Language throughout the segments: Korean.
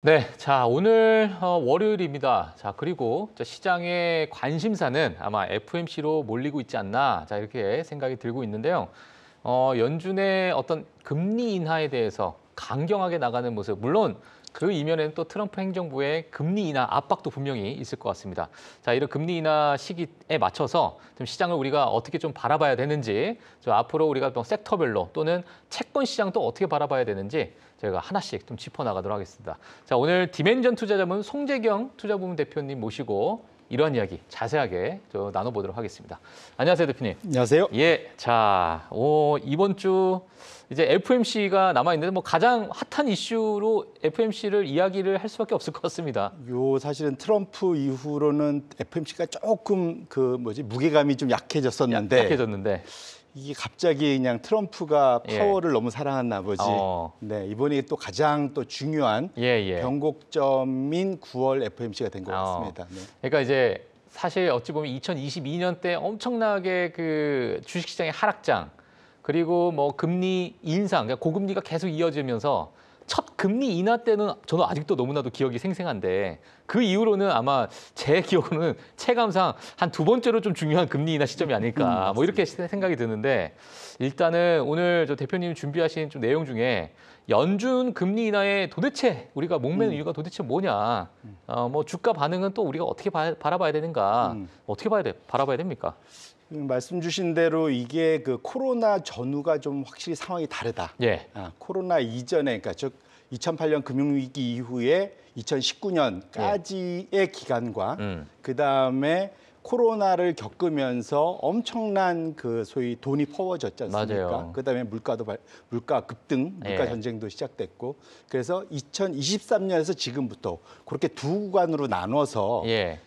네, 자 오늘 월요일입니다. 자 그리고 시장의 관심사는 아마 FOMC로 몰리고 있지 않나, 자 이렇게 생각이 들고 있는데요. 연준의 어떤 금리 인하에 대해서 강경하게 나가는 모습, 물론 그 이면에는 또 트럼프 행정부의 금리 인하 압박도 분명히 있을 것 같습니다. 자, 이런 금리 인하 시기에 맞춰서 좀 시장을 우리가 어떻게 좀 바라봐야 되는지, 저 앞으로 우리가 또 섹터별로 또는 채권 시장도 어떻게 바라봐야 되는지 저희가 하나씩 좀 짚어나가도록 하겠습니다. 자, 오늘 디멘전 투자자문 송재경 투자부문 대표님 모시고 이러한 이야기 자세하게 나눠보도록 하겠습니다. 안녕하세요, 대표님. 안녕하세요. 예, 자, 이번 주 이제 FOMC가 남아 있는데 뭐 가장 핫한 이슈로 FOMC를 이야기를 할 수밖에 없을 것 같습니다. 사실은 트럼프 이후로는 FOMC가 조금 무게감이 좀 약해졌었는데 약해졌는데 이게 갑자기 그냥 트럼프가 파워를 너무 사랑했나 보지. 네, 이번에 또 가장 또 중요한 변곡점인 9월 FOMC가 된 것 같습니다. 네. 그러니까 이제 사실 어찌 보면 2022년 때 엄청나게 그 주식시장의 하락장, 그리고 뭐 금리 인상, 그러니까 고금리가 계속 이어지면서 첫 금리 인하 때는 저는 아직도 너무나도 기억이 생생한데, 그 이후로는 아마 제 기억으로는 체감상 한 두 번째로 좀 중요한 금리 인하 시점이 아닐까, 뭐 이렇게 생각이 드는데, 일단은 오늘 저 대표님 준비하신 좀 내용 중에 연준 금리 인하에 도대체 우리가 목매는 이유가 도대체 뭐냐, 뭐 주가 반응은 또 우리가 어떻게 바라봐야 되는가, 어떻게 바라봐야 됩니까? 말씀 주신 대로 이게 그 코로나 전후가 좀 확실히 상황이 다르다. 코로나 이전에, 그러니까 즉 2008년 금융위기 이후에 2019년까지의 기간과 그다음에 코로나를 겪으면서 엄청난 그 소위 돈이 퍼워졌지 않습니까? 맞아요. 그다음에 물가 급등, 물가 전쟁도 시작됐고, 그래서 2023년에서 지금부터 그렇게 두 구간으로 나눠서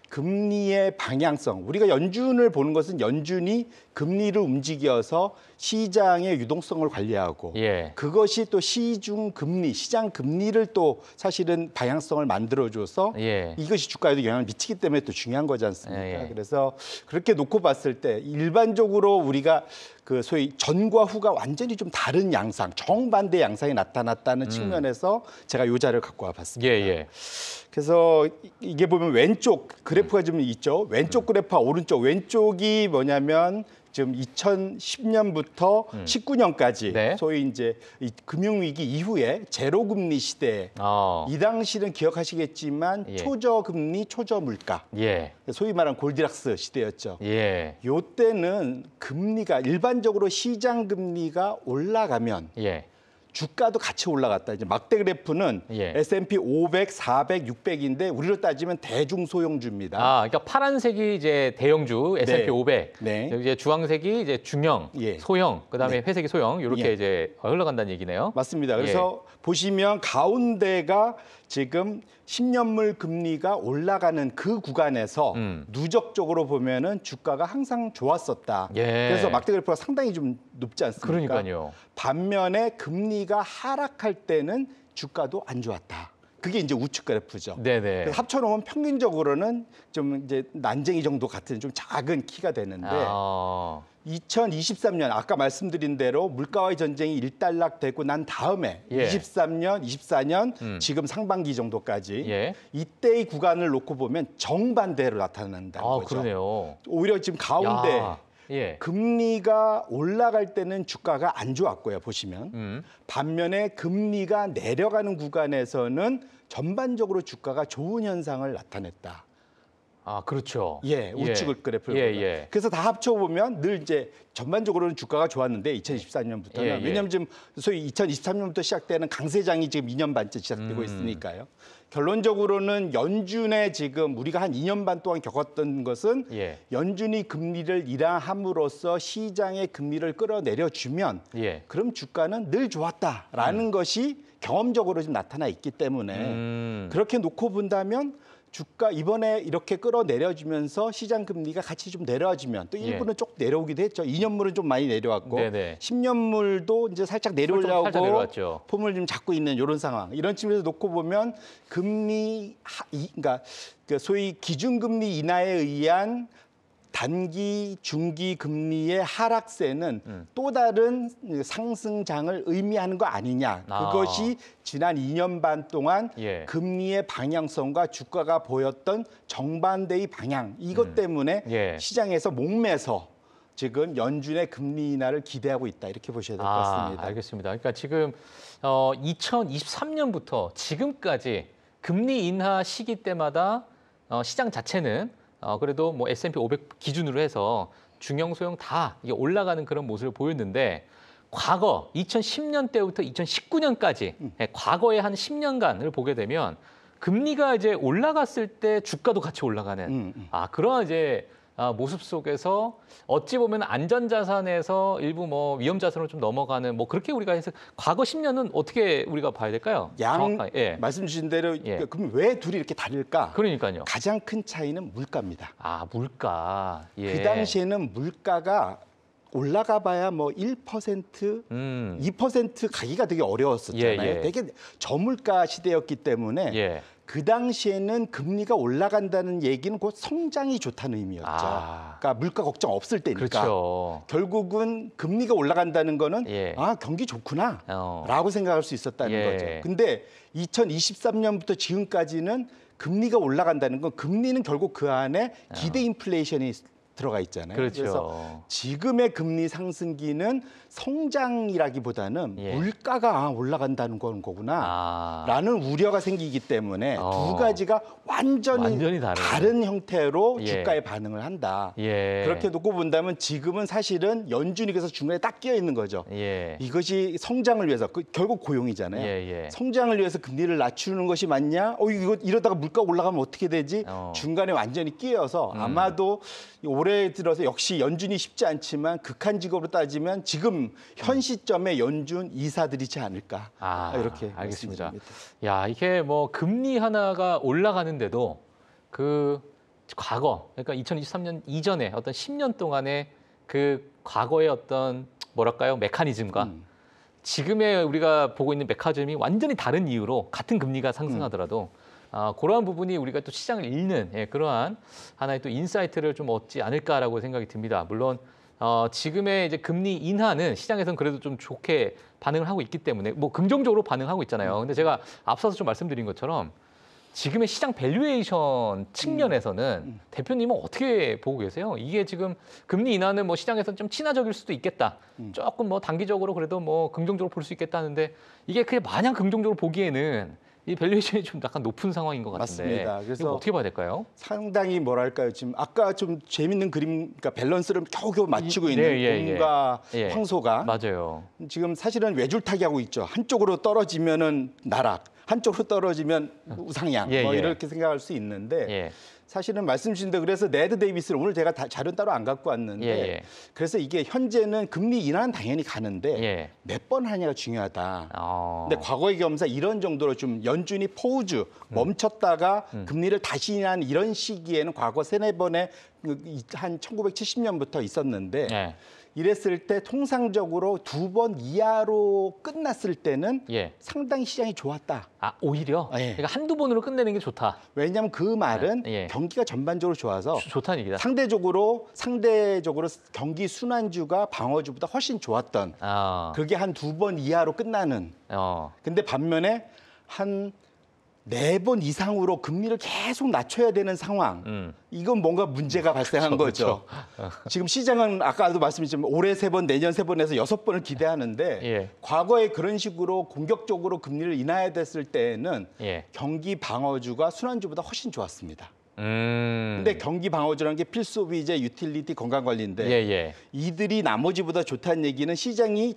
금리의 방향성, 우리가 연준을 보는 것은 연준이 금리를 움직여서 시장의 유동성을 관리하고 그것이 또 시중 금리, 시장 금리를 또 사실은 방향성을 만들어줘서 이것이 주가에도 영향을 미치기 때문에 또 중요한 거지 않습니까? 그래서 그렇게 놓고 봤을 때 일반적으로 우리가 그 소위 전과 후가 완전히 좀 다른 양상, 정반대 양상이 나타났다는 측면에서 제가 이 자료를 갖고 와봤습니다. 그래서 이게 보면 왼쪽 그래프가 좀 있죠. 왼쪽 그래프와 오른쪽, 왼쪽이 뭐냐면 지금 2010년부터 19년까지 소위 이제 이 금융위기 이후에 제로금리 시대, 이 당시는 기억하시겠지만 초저금리, 초저물가, 소위 말하는 골디락스 시대였죠. 요때는 금리가 일반적으로 시장 금리가 올라가면 주가도 같이 올라갔다. 이제 막대 그래프는 S&P 500, 400, 600인데 우리로 따지면 대중소형주입니다. 그러니까 파란색이 이제 대형주 S&P 500, 이제 주황색이 이제 중형, 소형, 그다음에 회색이 소형, 이렇게 이제 흘러간다는 얘기네요. 맞습니다. 그래서 보시면 가운데가 지금 10년물 금리가 올라가는 그 구간에서 누적적으로 보면은 주가가 항상 좋았었다. 그래서 막대 그래프가 상당히 좀 높지 않습니까? 그러니까요. 반면에 금리가 하락할 때는 주가도 안 좋았다. 그게 이제 우측 그래프죠. 그래서 합쳐놓으면 평균적으로는 좀 이제 난쟁이 정도 같은 좀 작은 키가 되는데 2023년 아까 말씀드린 대로 물가와의 전쟁이 일단락되고 난 다음에 23년, 24년 지금 상반기 정도까지 이때의 구간을 놓고 보면 정반대로 나타난다는 거죠. 그러네요. 오히려 지금 가운데 금리가 올라갈 때는 주가가 안 좋았고요, 보시면. 반면에 금리가 내려가는 구간에서는 전반적으로 주가가 좋은 현상을 나타냈다. 그렇죠. 우측 그래프를 보면. 그래서 다 합쳐보면 늘 이제 전반적으로는 주가가 좋았는데 2024년부터는 왜냐하면 지금 소위 2023년부터 시작되는 강세장이 지금 2년 반째 시작되고 있으니까요. 결론적으로는 연준의 지금 우리가 한 2년 반 동안 겪었던 것은 연준이 금리를 인하함으로써 시장의 금리를 끌어내려주면 그럼 주가는 늘 좋았다라는 것이 경험적으로 좀 나타나 있기 때문에 그렇게 놓고 본다면 주가 이번에 이렇게 끌어내려주면서 시장 금리가 같이 좀 내려와주면 또 일부는 조금 내려오기도 했죠. 2년물은 좀 많이 내려왔고 10년물도 이제 살짝 내려오려고 폼을 좀 잡고 있는 이런 상황. 이런 측면에서 놓고 보면 금리 그러니까 그 소위 기준금리 인하에 의한 단기, 중기 금리의 하락세는 또 다른 상승장을 의미하는 거 아니냐. 그것이 지난 2년 반 동안 예. 금리의 방향성과 주가가 보였던 정반대의 방향. 이것 때문에 예. 시장에서 목매서 지금 연준의 금리 인하를 기대하고 있다. 이렇게 보셔야 될 것 같습니다. 알겠습니다. 그러니까 지금 2023년부터 지금까지 금리 인하 시기 때마다 시장 자체는 그래도 뭐 S&P 500 기준으로 해서 중형, 소형 다 이게 올라가는 그런 모습을 보였는데 과거 2010년 때부터 2019년까지 과거의 한 10년간을 보게 되면 금리가 이제 올라갔을 때 주가도 같이 올라가는 그런 이제 모습 속에서 어찌 보면 안전자산에서 일부 뭐 위험자산으로 좀 넘어가는 뭐 그렇게 우리가 해서 과거 10년은 어떻게 우리가 봐야 될까요? 예. 말씀 주신 대로 그럼 왜 둘이 이렇게 다를까? 그러니까요. 가장 큰 차이는 물가입니다. 물가. 예. 그 당시에는 물가가 올라가 봐야 뭐 1%, 2% 가기가 되게 어려웠었잖아요. 예. 되게 저물가 시대였기 때문에 그 당시에는 금리가 올라간다는 얘기는 곧 성장이 좋다는 의미였죠. 그러니까 물가 걱정 없을 때니까. 그렇죠. 결국은 금리가 올라간다는 거는 경기 좋구나 라고 생각할 수 있었다는 거죠. 근데 2023년부터 지금까지는 금리가 올라간다는 건 금리는 결국 그 안에 기대 인플레이션이 들어가 있잖아요. 그렇죠. 그래서 지금의 금리 상승기는 성장이라기보다는 물가가 올라간다는 건 거구나 라는 우려가 생기기 때문에 두 가지가 완전히 다른 형태로 주가에 반응을 한다. 그렇게 놓고 본다면 지금은 사실은 연준이 그래서 중간에 딱 끼어 있는 거죠. 이것이 성장을 위해서 결국 고용이잖아요. 성장을 위해서 금리를 낮추는 것이 맞냐? 이거 이러다가 물가 올라가면 어떻게 되지? 중간에 완전히 끼어서 아마도 올해 들어서 역시 연준이 쉽지 않지만 극한직업으로 따지면 지금 현 시점에 연준 이사들이지 않을까 이렇게 알겠습니다. 야, 이게 뭐 금리 하나가 올라가는데도 그 과거 그러니까 2023년 이전에 어떤 10년 동안의 그 과거의 어떤 뭐랄까요 메커니즘과 지금의 우리가 보고 있는 메커니즘이 완전히 다른 이유로 같은 금리가 상승하더라도 그러한 부분이 우리가 또 시장을 읽는 그러한 하나의 또 인사이트를 좀 얻지 않을까라고 생각이 듭니다. 물론 지금의 이제 금리 인하는 시장에서는 그래도 좀 좋게 반응을 하고 있기 때문에 뭐 긍정적으로 반응하고 있잖아요. 근데 제가 앞서서 좀 말씀드린 것처럼 지금의 시장 밸류에이션 측면에서는 대표님은 어떻게 보고 계세요? 이게 지금 금리 인하는 뭐 시장에서는 좀 친화적일 수도 있겠다. 조금 뭐 단기적으로 그래도 뭐 긍정적으로 볼 수 있겠다는데 이게 그냥 마냥 긍정적으로 보기에는 이 밸류에이션이 좀 약간 높은 상황인 것 같은데 맞습니다. 그래서 이거 어떻게 봐야 될까요? 상당히 뭐랄까요? 지금 아까 좀 재밌는 그림, 그러니까 밸런스를 겨우겨우 맞추고 있는 봄과 황소가 맞아요. 지금 사실은 외줄타기 하고 있죠. 한쪽으로 떨어지면은 나락, 한쪽으로 떨어지면 우상향 뭐 이렇게 생각할 수 있는데 사실은 말씀 주신 대로 그래서 네드 데이비스를 오늘 제가 자료 따로 안 갖고 왔는데 그래서 이게 현재는 금리 인하는 당연히 가는데 몇 번 하냐가 중요하다. 근데 과거의 경험상 이런 정도로 좀 연준이 포우즈 멈췄다가 금리를 다시 인하는 이런 시기에는 과거 세네 번에 한 1970년부터 있었는데 이랬을 때 통상적으로 2번 이하로 끝났을 때는 상당히 시장이 좋았다. 오히려? 그러니까 한두 번으로 끝내는 게 좋다. 왜냐하면 그 말은 경기가 전반적으로 좋아서 좋다는 얘기다. 상대적으로 경기 순환주가 방어주보다 훨씬 좋았던 그게 한 2번 이하로 끝나는. 근데 반면에 한 4번 이상으로 금리를 계속 낮춰야 되는 상황. 이건 뭔가 문제가 발생한 거죠. 지금 시장은 아까도 말씀드렸지만 올해 3번, 내년 3번에서 6번을 기대하는데 과거에 그런 식으로 공격적으로 금리를 인하해야 됐을 때에는 경기 방어주가 순환주보다 훨씬 좋았습니다. 근데 경기 방어주라는 게 필수비제, 유틸리티, 건강관리인데 이들이 나머지보다 좋다는 얘기는 시장이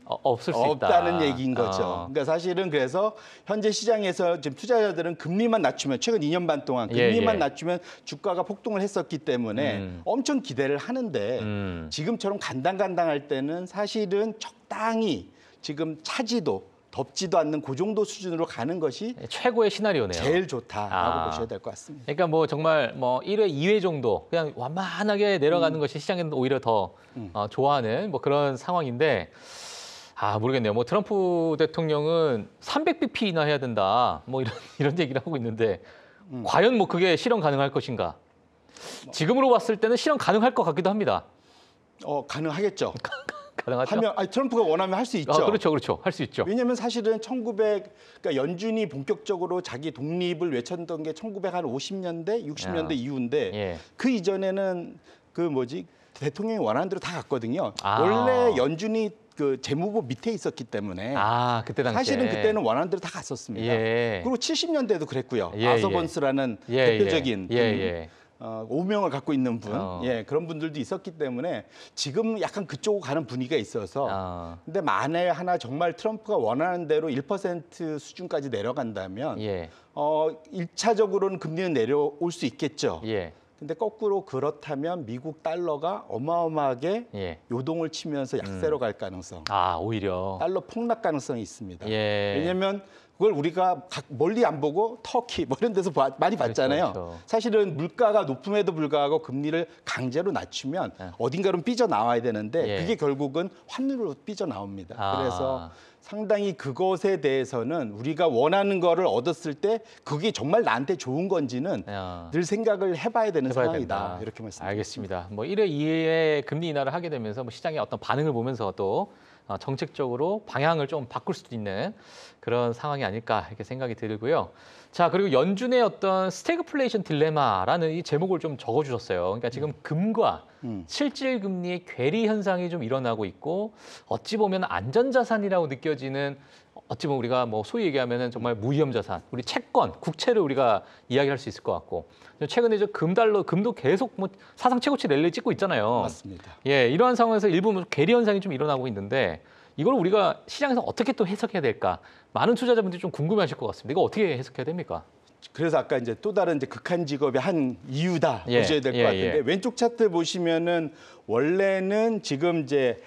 없다는 얘기인 거죠. 그러니까 사실은 그래서 현재 시장에서 지금 투자자들은 금리만 낮추면 최근 2년 반 동안 금리만 낮추면 주가가 폭등을 했었기 때문에 엄청 기대를 하는데 지금처럼 간당간당할 때는 사실은 적당히 지금 차지도 덥지도 않는 그 정도 수준으로 가는 것이 최고의 시나리오네요. 제일 좋다라고 보셔야 될 것 같습니다. 그러니까 뭐 정말 뭐 1회, 2회 정도 그냥 완만하게 내려가는 것이 시장에는 오히려 더 좋아하는 뭐 그런 상황인데 모르겠네요. 뭐 트럼프 대통령은 300bp 인하해야 된다. 뭐 이런 얘기를 하고 있는데 과연 뭐 그게 실현 가능할 것인가? 지금으로 봤을 때는 실현 가능할 것 같기도 합니다. 가능하겠죠. 가능하죠. 트럼프가 원하면 할 수 있죠. 그렇죠, 그렇죠. 할 수 있죠. 왜냐하면 사실은 그러니까 연준이 본격적으로 자기 독립을 외쳤던 게 1950년대, 60년대 이후인데 그 이전에는 대통령이 원하는 대로 다 갔거든요. 원래 연준이 그 재무부 밑에 있었기 때문에 그때 당시에 사실은 그때는 원하는 대로 다 갔었습니다. 그리고 70년대도 그랬고요. 아서번스라는 대표적인 오명을 갖고 있는 분, 그런 분들도 있었기 때문에 지금 약간 그쪽으로 가는 분위기가 있어서. 근데 만에 하나 정말 트럼프가 원하는 대로 1% 수준까지 내려간다면, 1차적으로는 금리는 내려올 수 있겠죠. 근데 거꾸로 그렇다면 미국 달러가 어마어마하게 요동을 치면서 약세로 갈 가능성. 오히려. 달러 폭락 가능성이 있습니다. 왜냐하면 그걸 우리가 멀리 안 보고 터키 이런 데서 많이 봤잖아요. 그렇죠. 사실은 물가가 높음에도 불구하고 금리를 강제로 낮추면 어딘가로 삐져나와야 되는데 그게 결국은 환율로 삐져나옵니다. 그래서 상당히 그것에 대해서는 우리가 원하는 거를 얻었을 때 그게 정말 나한테 좋은 건지는 늘 생각을 해봐야 되는 상황이다. 된다. 이렇게 말씀드립니다. 알겠습니다. 1회, 2회에 금리 인하를 하게 되면서 시장의 어떤 반응을 보면서 또 정책적으로 방향을 좀 바꿀 수도 있는 그런 상황이 아닐까 이렇게 생각이 들고요. 자, 그리고 연준의 어떤 스태그플레이션 딜레마라는 이 제목을 좀 적어주셨어요. 그러니까 지금 금과 실질 금리의 괴리 현상이 좀 일어나고 있고 어찌 보면 안전자산이라고 느껴지는 어찌 보면 우리가 소위 얘기하면은 정말 무위험 자산, 우리 채권, 국채를 우리가 이야기할 수 있을 것 같고 최근에 금도 계속 사상 최고치 랠리 찍고 있잖아요. 맞습니다. 이러한 상황에서 일부 괴리 현상이 좀 일어나고 있는데 이걸 우리가 시장에서 어떻게 또 해석해야 될까? 많은 투자자분들이 좀 궁금해하실 것 같습니다. 이거 어떻게 해석해야 됩니까? 그래서 아까 또 다른 극한 직업의 한 이유다 보셔야 될 것 같은데 왼쪽 차트 보시면은 원래는 지금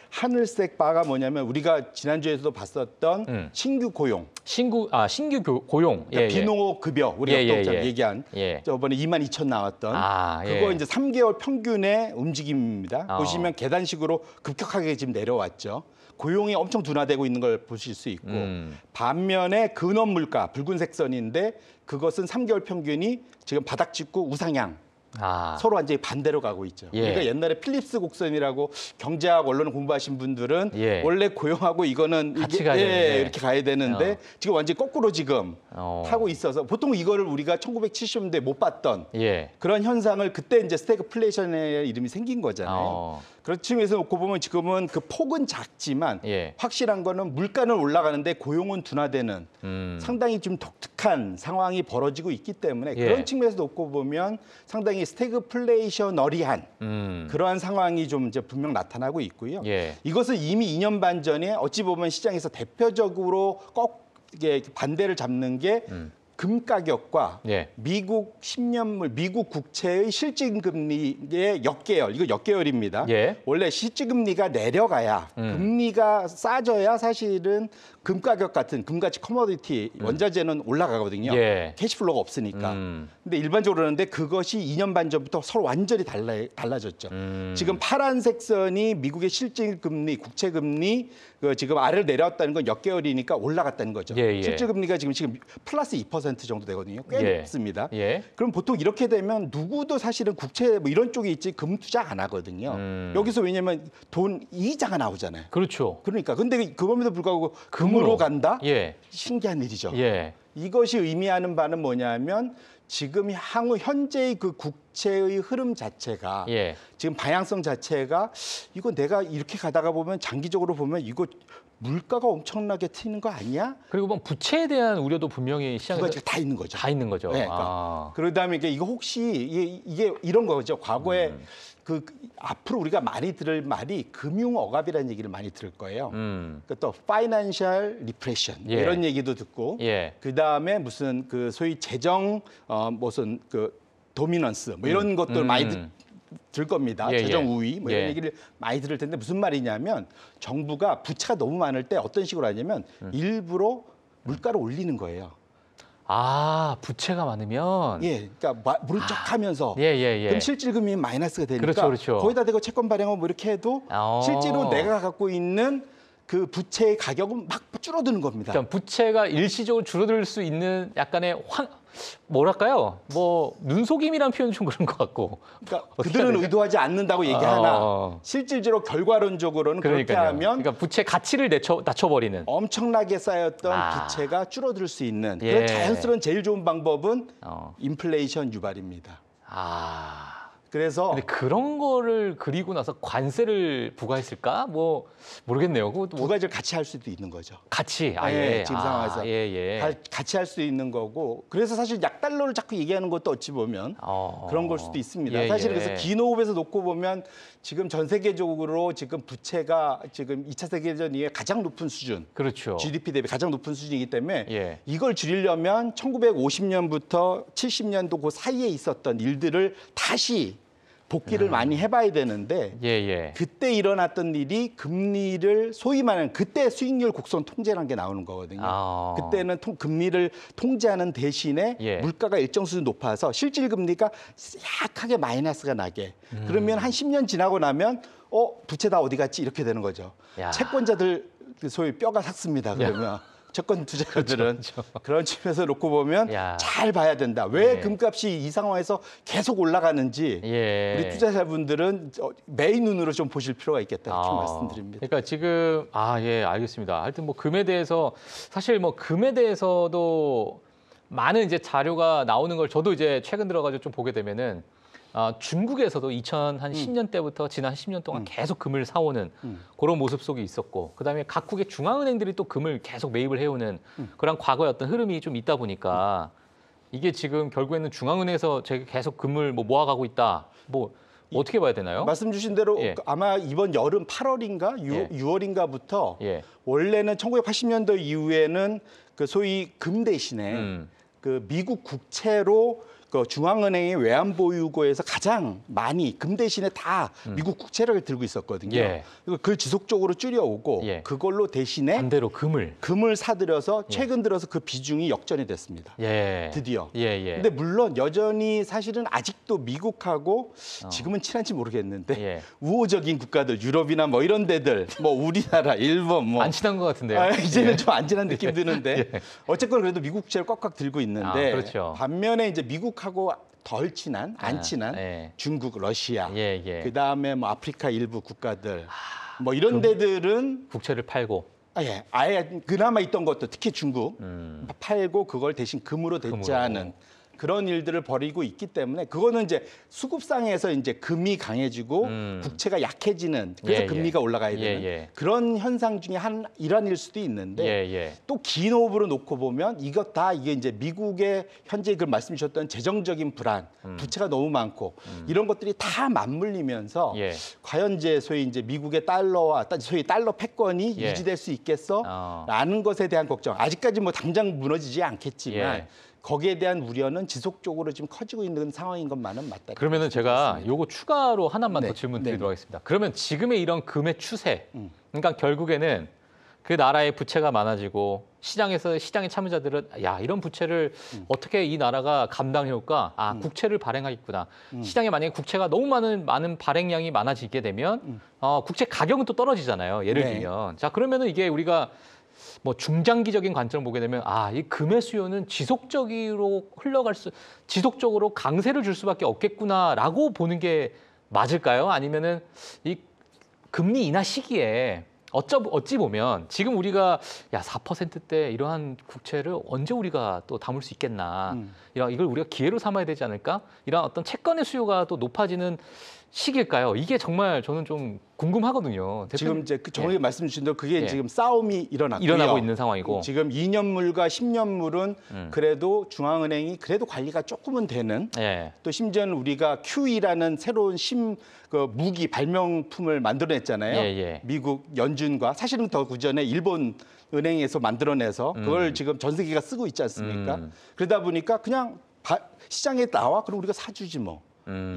하늘색 바가 뭐냐면 우리가 지난주에서도 봤었던 신규 고용. 신규 고용. 그러니까 비농업 급여 우리가 또 얘기한 저번에 22,000 나왔던 그거 3개월 평균의 움직임입니다. 보시면 계단식으로 급격하게 지금 내려왔죠. 고용이 엄청 둔화되고 있는 걸 보실 수 있고 반면에 근원 물가 붉은색 선인데 그것은 3개월 평균이 지금 바닥 찍고 우상향. 서로 완전히 반대로 가고 있죠. 그러니까 옛날에 필립스 곡선이라고 경제학 원론을 공부하신 분들은 원래 고용하고 이거는 같이 이렇게 가야 되는데 지금 완전히 거꾸로 지금 타고 있어서 보통 이거를 우리가 1970년대 못 봤던 그런 현상을 그때 스태그플레이션의 이름이 생긴 거잖아요. 그런 측면에서 놓고 보면 지금은 그 폭은 작지만 확실한 거는 물가는 올라가는데 고용은 둔화되는 상당히 좀 독특한 상황이 벌어지고 있기 때문에 그런 측면에서 놓고 보면 상당히 스태그플레이셔너리한 그러한 상황이 좀 분명 나타나고 있고요. 이것은 이미 2년 반 전에 어찌 보면 시장에서 대표적으로 이게 반대를 잡는 게 금 가격과 미국 10년물, 미국 국채의 실질금리의 역계열, 이거 역계열입니다. 원래 실질금리가 내려가야 금리가 싸져야 사실은 금 가격 같은 금같이 커머디티 원자재는 올라가거든요. 캐시플로가 없으니까. 근데 일반적으로 그러는데 그것이 2년 반 전부터 서로 완전히 달라졌죠. 지금 파란색 선이 미국의 실질금리, 국채금리 지금 아래로 내려왔다는 건 역계열이니까 올라갔다는 거죠. 실질금리가 지금 플러스 2% 정도 되거든요. 꽤 높습니다. 그럼 보통 이렇게 되면 누구도 사실은 국채 이런 쪽에 있지 금 투자 안 하거든요. 여기서 왜냐면 돈 이자가 나오잖아요. 그렇죠. 그러니까 근데 그럼에도 불구하고 금으로 간다? 신기한 일이죠. 이것이 의미하는 바는 뭐냐면 지금 향후 현재의 그 국채의 흐름 자체가 지금 방향성 자체가 이거 내가 이렇게 가다가 보면 장기적으로 보면 이거 물가가 엄청나게 튀는 거 아니야? 그리고 부채에 대한 우려도 분명히 시장에서 다 있는 거죠. 다 있는 거죠. 그러다음에 이거 혹시 이게 이런 거죠. 과거에 앞으로 우리가 많이 들을 말이 금융 억압이라는 얘기를 많이 들을 거예요. 또 파이낸셜 리프레션 이런 얘기도 듣고 그다음에 무슨 소위 재정 무슨 도미넌스 이런 것들 많이 들 겁니다. 재정 우위 이런 얘기를 많이 들을 텐데 무슨 말이냐면 정부가 부채가 너무 많을 때 어떤 식으로 하냐면 일부러 물가를 올리는 거예요. 부채가 많으면 그러니까 모른 척하면서 그럼 실질금리 마이너스가 되니까 거기다 대고 채권 발행하고 이렇게 해도 실제로 내가 갖고 있는 그 부채의 가격은 막 줄어드는 겁니다. 그러니까 부채가 일시적으로 줄어들 수 있는 약간의 뭐랄까요? 뭐 눈속임이란 표현 좀 그런 것 같고. 그러니까 그들은 의도하지 않는다고 얘기하나 실질적으로 결과론적으로는 그렇게 그러니까요. 하면 그러니까 부채 가치를 낮춰버리는. 엄청나게 쌓였던 부채가 줄어들 수 있는 그런 자연스러운 제일 좋은 방법은 인플레이션 유발입니다. 그래서 근데 그런 거를 그리고 나서 관세를 부과했을까? 뭐 모르겠네요. 그것도 두 가지를 같이 할 수도 있는 거죠. 같이 지금 상황에서 같이 할 수 있는 거고. 그래서 사실 약달러를 자꾸 얘기하는 것도 어찌 보면 그런 걸 수도 있습니다. 사실 그래서 기노흡에서 놓고 보면 지금 전 세계적으로 지금 부채가 지금 2차 세계대전 이후에 가장 높은 수준, 그렇죠. GDP 대비 가장 높은 수준이기 때문에 이걸 줄이려면 1950년부터 70년도 그 사이에 있었던 일들을 다시 복귀를 많이 해봐야 되는데 그때 일어났던 일이 금리를 소위 말하는 그때 수익률 곡선 통제라는 게 나오는 거거든요. 그때는 금리를 통제하는 대신에 물가가 일정 수준 높아서 실질 금리가 약하게 마이너스가 나게 그러면 한 10년 지나고 나면 부채 다 어디 갔지 이렇게 되는 거죠. 채권자들 소위 뼈가 삭습니다. 그러면. 채권 투자자들은 그런 측면에서 놓고 보면 잘 봐야 된다. 왜 금값이 이 상황에서 계속 올라가는지 우리 투자자분들은 매의 눈으로 좀 보실 필요가 있겠다 이렇게 말씀드립니다. 그러니까 지금 알겠습니다. 하여튼 뭐 금에 대해서 사실 뭐 금에 대해서도 많은 이제 자료가 나오는 걸 저도 이제 최근 들어가지고 좀 보게 되면은 중국에서도 2010년 때부터 지난 10년 동안 계속 금을 사오는 그런 모습 속에 있었고 그다음에 각국의 중앙은행들이 또 금을 계속 매입을 해오는 그런 과거의 어떤 흐름이 좀 있다 보니까 이게 지금 결국에는 중앙은행에서 계속 금을 뭐 모아가고 있다. 뭐 어떻게 봐야 되나요? 말씀 주신 대로 아마 이번 여름 8월인가 6월인가부터 원래는 1980년도 이후에는 그 소위 금 대신에 그 미국 국채로 그 중앙은행의 외환보유고에서 가장 많이 금 대신에 다 미국 국채를 들고 있었거든요. 그걸 지속적으로 줄여오고 그걸로 대신에 반대로 금을 사들여서 최근 들어서 그 비중이 역전이 됐습니다. 드디어. 근데 물론 여전히 사실은 아직도 미국하고 지금은 친한지 모르겠는데 우호적인 국가들 유럽이나 뭐 이런 데들 뭐 우리나라, 일본 뭐 안 친한 것 같은데요. 이제는 좀 안 친한 느낌 드는데 어쨌건 그래도 미국 국채를 꽉꽉 들고 있는데 반면에 이제 미국 하고 덜 친한, 안 친한 중국, 러시아, 그다음에 뭐 아프리카 일부 국가들 뭐 이런 데들은 국채를 팔고 아예 그나마 있던 것도 특히 중국 팔고 그걸 대신 금으로 대체하는 그런 일들을 벌이고 있기 때문에 그거는 이제 수급상에서 이제 금이 강해지고 국채가 약해지는 그래서 금리가 올라가야 되는 그런 현상 중에 한 일환일 수도 있는데 또 긴 호흡으로 놓고 보면 이것 다 이게 이제 미국의 현재 그 말씀 주셨던 재정적인 불안, 부채가 너무 많고 이런 것들이 다 맞물리면서 과연 이제 소위 이제 미국의 달러와 소위 달러 패권이 유지될 수 있겠어? 라는 것에 대한 걱정. 아직까지 뭐 당장 무너지지 않겠지만 거기에 대한 우려는 지속적으로 지금 커지고 있는 상황인 것만은 맞다. 그러면은 제가 요거 추가로 하나만 더 질문 드리도록 하겠습니다. 그러면 지금의 이런 금의 추세, 그러니까 결국에는 그 나라의 부채가 많아지고 시장의 참여자들은 이런 부채를 어떻게 이 나라가 감당해올까? 국채를 발행하겠구나. 시장에 만약에 국채가 너무 많은 발행량이 많아지게 되면 국채 가격은 또 떨어지잖아요. 예를 들면. 자, 그러면은 이게 우리가 뭐 중장기적인 관점을 보게 되면 이 금의 수요는 지속적으로 강세를 줄 수밖에 없겠구나라고 보는 게 맞을까요? 아니면은 이 금리 인하 시기에 어찌 보면 지금 우리가 4%대 이러한 국채를 언제 우리가 또 담을 수 있겠나. 이걸 우리가 기회로 삼아야 되지 않을까? 이런 어떤 채권의 수요가 또 높아지는 시기일까요? 이게 정말 저는 좀 궁금하거든요. 지금 이제 정확히 말씀 주신 대로 그게 지금 싸움이 일어나고 있는 상황이고 지금 2년물과 10년물은 그래도 중앙은행이 그래도 관리가 조금은 되는 또 심지어는 우리가 QE라는 새로운 그 무기 발명품을 만들어냈잖아요. 미국 연준과 사실은 더 그전에 일본 은행에서 만들어내서 그걸 지금 전 세계가 쓰고 있지 않습니까? 그러다 보니까 그냥 시장에 나와 그럼 우리가 사주지 뭐.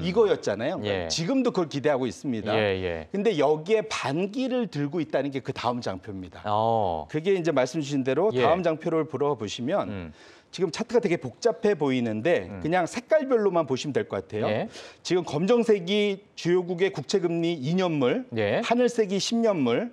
이거였잖아요. 지금도 그걸 기대하고 있습니다. 근데 여기에 반기를 들고 있다는 게 그 다음 장표입니다. 그게 이제 말씀 주신 대로 다음 장표를 보러 보시면 지금 차트가 되게 복잡해 보이는데 그냥 색깔별로만 보시면 될 것 같아요. 지금 검정색이 주요국의 국채금리 2년물, 하늘색이 10년물,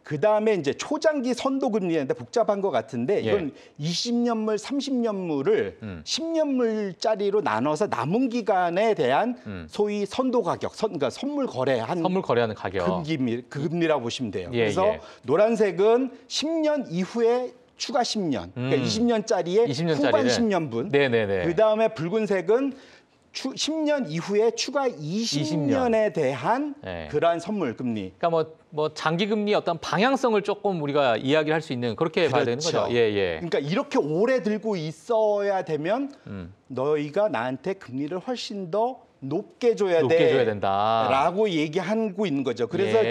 그다음에 이제 초장기 선도금리인데 복잡한 것 같은데 이건 20년물, 30년물을 10년물짜리로 나눠서 남은 기간에 대한 소위 선도 가격, 그러니까 선물 거래하는 가격. 금리라고 보시면 돼요. 그래서 노란색은 10년 이후에 추가 10년, 그러니까 20년짜리의 후반 10년분. 그다음에 붉은색은 10년 이후에 추가 20년에 대한 그러한 선물 금리. 그러니까 뭐 장기 금리 어떤 방향성을 조금 우리가 이야기할 수 있는 그렇게 봐야 되는 거죠. 그러니까 이렇게 오래 들고 있어야 되면 너희가 나한테 금리를 훨씬 더 높게 줘야 된다라고 얘기하고 있는 거죠. 그래서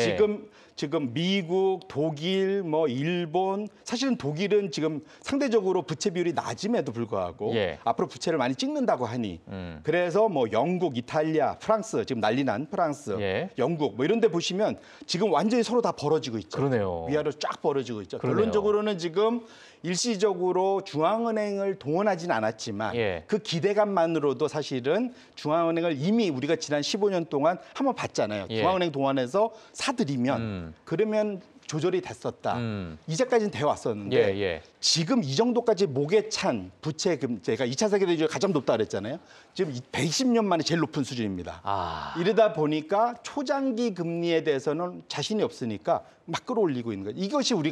지금 미국, 독일, 뭐 일본, 사실은 독일은 지금 상대적으로 부채 비율이 낮음에도 불구하고 앞으로 부채를 많이 찍는다고 하니 그래서 뭐 영국, 이탈리아, 프랑스 지금 난리난 프랑스, 영국 뭐 이런 데 보시면 지금 완전히 서로 다 벌어지고 있죠. 그러네요. 위아래로 쫙 벌어지고 있죠. 결론적으로는 지금 일시적으로 중앙은행을 동원하진 않았지만 그 기대감만으로도 사실은 중앙은행을 이미 우리가 지난 15년 동안 한번 봤잖아요. 중앙은행 동원해서 사들이면 그러면 조절이 됐었다. 이제까지는 돼 왔었는데 지금 이 정도까지 목에 찬 부채 금제가 2차 세계대전이 가장 높다 그랬잖아요. 지금 120년 만에 제일 높은 수준입니다. 이러다 보니까 초장기 금리에 대해서는 자신이 없으니까 막 끌어올리고 있는 거예요. 이것이 우리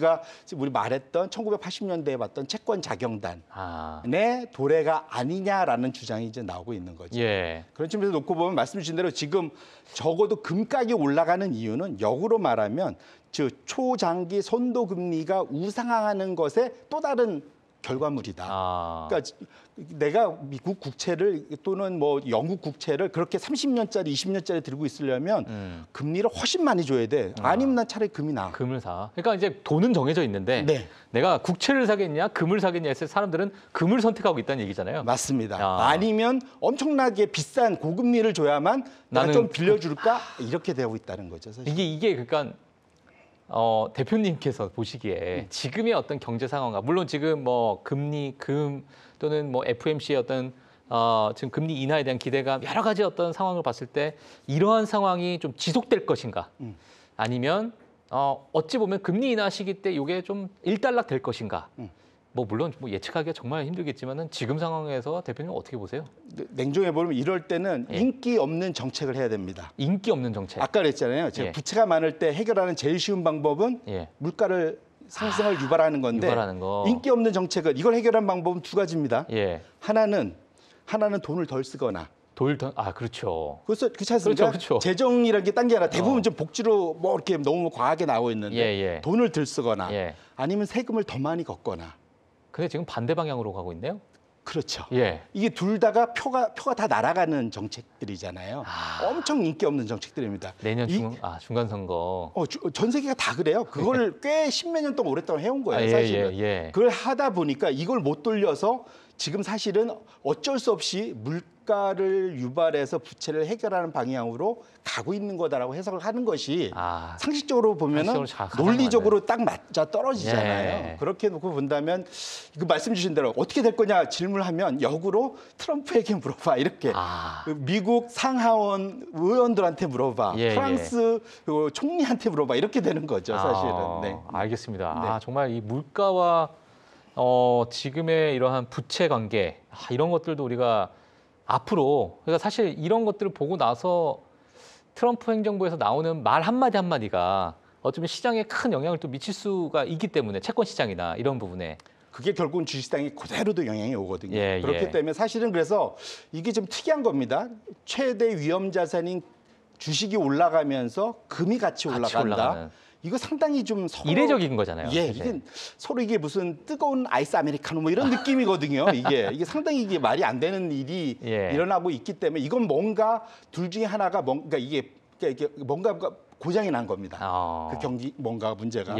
말했던 1980년대에 봤던 채권 자경단의 도래가 아니냐라는 주장이 이제 나오고 있는 거죠. 그런 측면에서 놓고 보면 말씀 주신 대로 지금 적어도 금가격이 올라가는 이유는 역으로 말하면 즉 초장기 선도 금리가 우상향하는 것의 또 다른 결과물이다. 그러니까 내가 미국 국채를 또는 뭐 영국 국채를 그렇게 30년짜리, 20년짜리 들고 있으려면 금리를 훨씬 많이 줘야 돼. 아니면 난 차라리 금이 나. 금을 사. 그러니까 이제 돈은 정해져 있는데 내가 국채를 사겠냐, 금을 사겠냐 해서 사람들은 금을 선택하고 있다는 얘기잖아요. 맞습니다. 아니면 엄청나게 비싼 고금리를 줘야만 나는 좀 빌려줄까? 이렇게 되고 있다는 거죠. 사실. 이게 그러니까 대표님께서 보시기에 지금의 어떤 경제 상황과 물론 지금 뭐 금리, 또는 뭐 FOMC의 어떤 지금 금리 인하에 대한 기대감 여러 가지 어떤 상황을 봤을 때 이러한 상황이 좀 지속될 것인가 아니면 어찌 보면 금리 인하 시기 때 이게 좀 일단락 될 것인가 뭐 물론 뭐 예측하기가 정말 힘들겠지만은 지금 상황에서 대표님 어떻게 보세요? 냉정해 보면 이럴 때는 인기 없는 정책을 해야 됩니다. 인기 없는 정책. 아까 그랬잖아요. 제가 부채가 많을 때 해결하는 제일 쉬운 방법은 물가를 상승을 유발하는 건데 인기 없는 정책은 이걸 해결하는 방법은 두 가지입니다. 하나는 돈을 덜 쓰거나. 그렇죠. 그렇지 않습니까? 그렇죠. 재정이라는 게 딴 게 아니라 대부분 좀 복지로 뭐 이렇게 너무 과하게 나오고 있는데 돈을 덜 쓰거나 아니면 세금을 더 많이 걷거나. 근데 지금 반대 방향으로 가고 있네요. 그렇죠. 이게 둘 다가 표가 다 날아가는 정책들이잖아요. 엄청 인기 없는 정책들입니다. 내년 중간 선거. 전 세계가 다 그래요. 그걸 꽤 십몇 년 동안 오랫동안 해온 거예요. 사실은. 그걸 하다 보니까 이걸 못 돌려서 지금 사실은 어쩔 수 없이 물가를 유발해서 부채를 해결하는 방향으로 가고 있는 거다라고 해석을 하는 것이 상식적으로 보면은 논리적으로 딱 맞아 떨어지잖아요. 그렇게 놓고 본다면 그 말씀 주신 대로 어떻게 될 거냐 질문하면 역으로 트럼프에게 물어봐 이렇게 미국 상하원 의원들한테 물어봐 프랑스 총리한테 물어봐 이렇게 되는 거죠 사실은. 알겠습니다. 정말 이 물가와 지금의 이러한 부채 관계 이런 것들도 우리가 앞으로 그러니까 사실 이런 것들을 보고 나서 트럼프 행정부에서 나오는 말 한마디 한마디가 어쩌면 시장에 큰 영향을 또 미칠 수가 있기 때문에 채권 시장이나 이런 부분에 그게 결국은 주식시장에 그대로도 영향이 오거든요. 그렇기 때문에 사실은 그래서 이게 좀 특이한 겁니다. 최대 위험 자산인 주식이 올라가면서 금이 같이 올라간다. 이거 상당히 좀 서로 이례적인 거잖아요. 이게 서로 이게 무슨 뜨거운 아이스 아메리카노 뭐 이런 느낌이거든요. 이게 상당히 이게 말이 안 되는 일이 일어나고 있기 때문에 이건 뭔가 둘 중에 하나가 뭔가 이게 뭔가 고장이 난 겁니다. 그 경기 뭔가 문제가.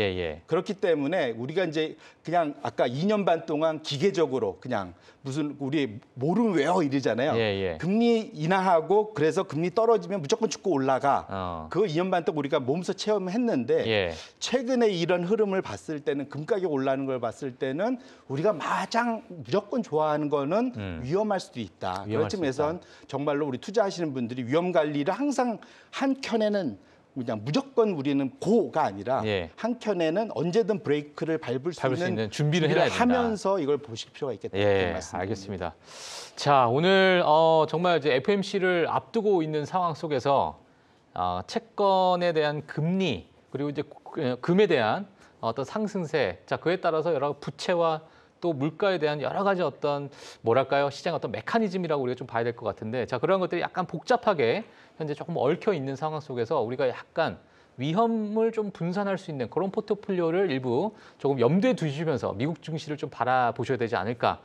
그렇기 때문에 우리가 이제 그냥 아까 2년 반 동안 기계적으로 그냥 무슨 우리 모르면 외워 이러잖아요. 금리 인하하고 그래서 금리 떨어지면 무조건 죽고 올라가. 그거 2년 반 동안 우리가 몸소 체험했는데 최근에 이런 흐름을 봤을 때는 금가격 올라가는 걸 봤을 때는 우리가 마냥 무조건 좋아하는 거는 위험할 수도 있다. 그런 측면에선 정말로 우리 투자하시는 분들이 위험 관리를 항상 한 켠에는 그냥 무조건 우리는 고가 아니라 예. 한켠에는 언제든 브레이크를 밟을 수 있는 준비를 해야 된다. 하면서 이걸 보실 필요가 있겠다. 예, 알겠습니다. 자, 오늘 정말 이제 FOMC를 앞두고 있는 상황 속에서 채권에 대한 금리 그리고 이제 금에 대한 어떤 상승세, 자 그에 따라서 여러 부채와 또 물가에 대한 여러 가지 어떤 뭐랄까요 시장의 어떤 메커니즘이라고 우리가 좀 봐야 될 것 같은데, 자 그런 것들이 약간 복잡하게 현재 조금 얽혀 있는 상황 속에서 우리가 약간 위험을 좀 분산할 수 있는 그런 포트폴리오를 일부 조금 염두에 두시면서 미국 증시를 좀 바라보셔야 되지 않을까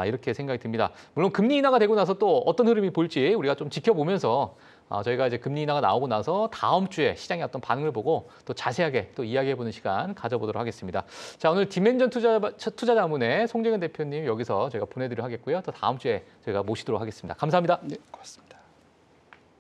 이렇게 생각이 듭니다. 물론 금리 인하가 되고 나서 또 어떤 흐름이 볼지 우리가 좀 지켜보면서 저희가 이제 금리 인하가 나오고 나서 다음 주에 시장의 어떤 반응을 보고 또 자세하게 또 이야기해보는 시간 가져보도록 하겠습니다. 자, 오늘 디멘전 투자자문의 송재근 대표님 여기서 저희가 보내드리도록 하겠고요. 또 다음 주에 저희가 모시도록 하겠습니다. 감사합니다. 네, 고맙습니다.